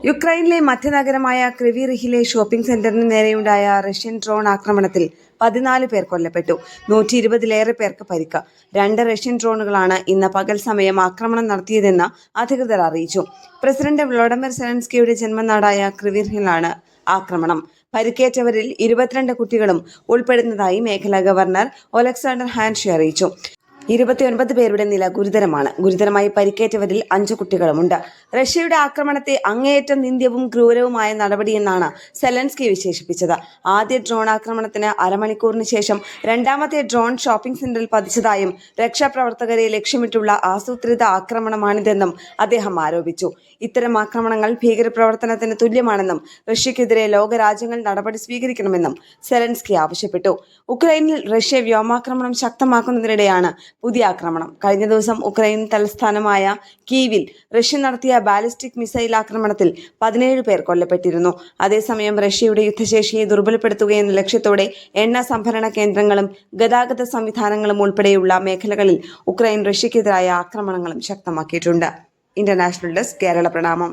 യുക്രൈനിലെ മധ്യനഗരമായ ക്രിവിറിഹിലെ ഷോപ്പിംഗ് സെന്ററിന് നേരെയുണ്ടായ Russian drone ആക്രമണത്തിൽ 14 പേർ കൊല്ലപ്പെട്ടു. 120-ലേറെ പേർക്ക് പരിക്ക്. 2 റഷ്യൻ ഡ്രോണുകളാണ് ഇന്ന് പകൽ സമയം ആക്രമണം നടത്തിയതെന്ന് അധികൃതർ അറിയിച്ചു. പ്രസിഡന്റ് വ്ളോഡിമിർ സെലൻസ്കിയുടെ ജന്മനാടായ ക്രിവിറിഹിലാണ് ആക്രമണം. പരിക്കേറ്റവരിൽ 22 കുട്ടികളും ഉൾപ്പെടുന്നതായി മേഖലാ ഗവർണർ ഒലക്സാണ്ടർ ഹാൻഷി അറിയിച്ചു. 29 പേരുടെ നില ഗുരുതരമാണ്. ഗുരുതരമായി പരിക്കേറ്റവരിൽ 5 കുട്ടികളുമുണ്ട്. റഷ്യയുടെ ആക്രമണത്തെ അങ്ങേയറ്റം നിന്ദ്യവും ക്രൂരവുമായ നടപടിയെന്നാണ് സെലൻസ്കി വിശേഷിപ്പിച്ചത്. ആദ്യ ഡ്രോൺ ആക്രമണത്തിന് അരമണിക്കൂറിന് ശേഷം രണ്ടാമത്തെ ഡ്രോൺ ഷോപ്പിംഗ് സെന്ററിൽ പതിച്ചതായും രക്ഷാപ്രവർത്തകരെ ലക്ഷ്യമിട്ടുള്ള ആസൂത്രിത ആക്രമണമാണിതെന്നും അദ്ദേഹം ആരോപിച്ചു. ഇത്തരം ആക്രമണങ്ങൾ ഭീകരപ്രവർത്തനത്തിന് തുല്യമാണെന്നും റഷ്യക്കെതിരെ ലോകരാജ്യങ്ങൾ നടപടി സ്വീകരിക്കണമെന്നും സെലൻസ്കി ആവശ്യപ്പെട്ടു. ഉക്രൈനിൽ റഷ്യ വ്യോമാക്രമണം ശക്തമാക്കുന്നതിനിടെയാണ് പുതിയ ആക്രമണം. കഴിഞ്ഞ ദിവസം ഉക്രൈൻ തലസ്ഥാനമായ കീവിൽ റഷ്യ നടത്തിയ ബാലിസ്റ്റിക് മിസൈൽ ആക്രമണത്തിൽ 17 പേർ കൊല്ലപ്പെട്ടിരുന്നു. അതേസമയം റഷ്യയുടെ യുദ്ധശേഷിയെ ദുർബലപ്പെടുത്തുകയെന്ന ലക്ഷ്യത്തോടെ എണ്ണ സംഭരണ കേന്ദ്രങ്ങളും ഗതാഗത സംവിധാനങ്ങളും ഉൾപ്പെടെയുള്ള മേഖലകളിൽ ഉക്രൈൻ റഷ്യക്കെതിരായ ആക്രമണങ്ങളും ശക്തമാക്കിയിട്ടുണ്ട്. ഇന്റർനാഷണൽ ഡെസ്ക്, കേരള പ്രണാമം.